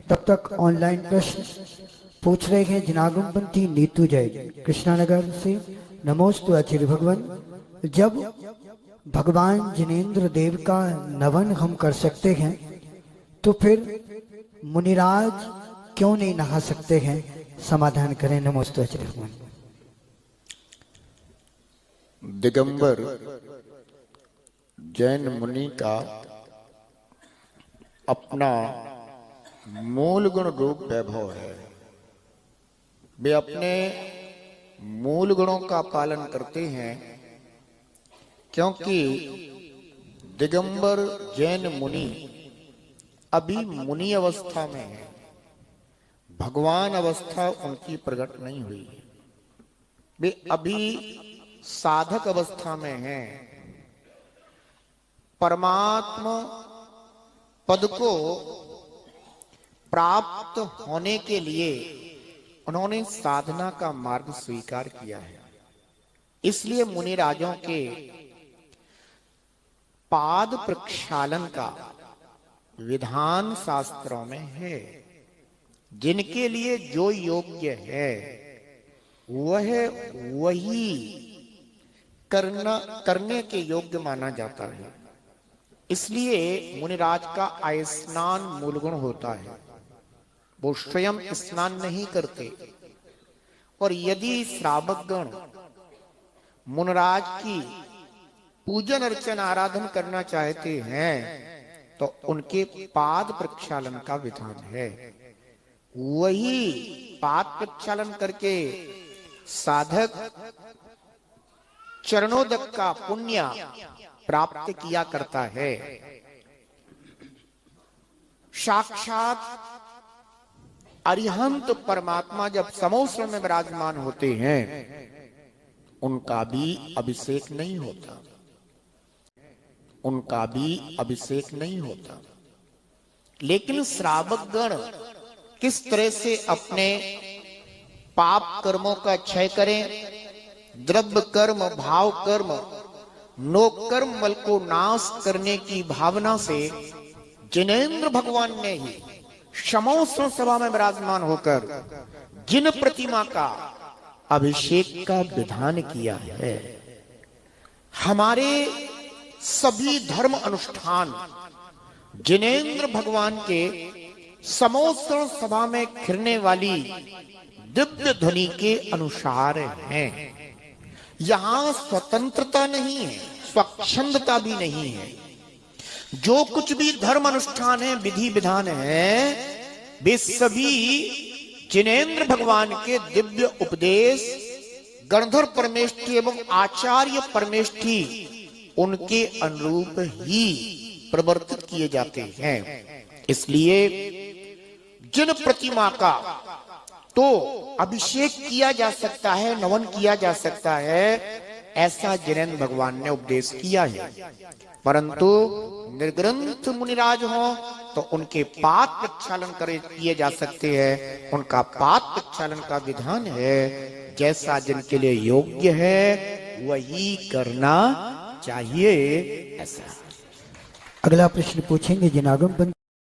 तब तक ऑनलाइन प्रश्न पूछ रहे हैं जिनागमपंथी नीतू जय कृष्णानगर से। नमोस्तु आचार्य भगवान, जब भगवान जिनेंद्र देव का नवन हम कर सकते हैं तो फिर मुनिराज क्यों नहीं नहा सकते हैं? समाधान करें। नमोस्तु आचार्य भगवान। दिगंबर जैन मुनि का अपना मूल गुण रूप वैभव है। वे अपने मूल गुणों का पालन करते हैं, क्योंकि दिगंबर जैन मुनि अभी मुनि अवस्था में है, भगवान अवस्था उनकी प्रकट नहीं हुई। वे अभी साधक अवस्था में हैं। परमात्मा पद को प्राप्त होने के लिए उन्होंने साधना का मार्ग स्वीकार किया है। इसलिए मुनिराजों के पाद प्रक्षालन का विधान शास्त्रों में है। जिनके लिए जो योग्य है वह वही करने के योग्य माना जाता है। इसलिए मुनिराज का आयस्नान मूल गुण होता है। वो स्वयं स्नान नहीं करते, और यदि श्रावकगण मुनिराज की पूजन अर्चन आराधन करना चाहते हैं तो उनके पाद प्रक्षालन का विधान है। वही पाद प्रक्षालन करके साधक चरणोदक का पुण्य प्राप्त किया करता है। साक्षात अरिहंत परमात्मा जब समोश्र में विराजमान होते हैं उनका भी अभिषेक नहीं होता, उनका भी अभिषेक नहीं होता। लेकिन श्रावक गण किस तरह से अपने पाप कर्मों का क्षय करें, द्रव्य कर्म, भाव कर्म, नोक कर्म बल को नाश करने की भावना से जिनेंद्र भगवान ने ही समोश्र सभा में विराजमान होकर जिन प्रतिमा का अभिषेक का विधान किया है। हमारे सभी धर्म अनुष्ठान जिनेंद्र भगवान के समोश्र सभा में खिरने वाली दिव्य ध्वनि के अनुसार हैं। यहां स्वतंत्रता नहीं है, स्वच्छंदता भी नहीं है। जो कुछ भी धर्म अनुष्ठान है, विधि विधान है, वे सभी जिनेंद्र भगवान के दिव्य उपदेश, गणधर परमेष्ठी एवं आचार्य परमेष्ठी उनके अनुरूप ही प्रवर्तित किए जाते हैं। इसलिए जिन प्रतिमा का तो अभिषेक किया जा सकता है, नमन किया जा सकता है, ऐसा जिनेंद्र भगवान ने उपदेश किया है। परंतु निर्ग्रंथ मुनिराज हो तो उनके पाद प्रक्षालन किए जा सकते हैं। उनका पाद प्रक्षालन का विधान है। जैसा जिनके लिए योग्य है वही करना चाहिए। ऐसा अगला प्रश्न पूछेंगे जिनागमपंथी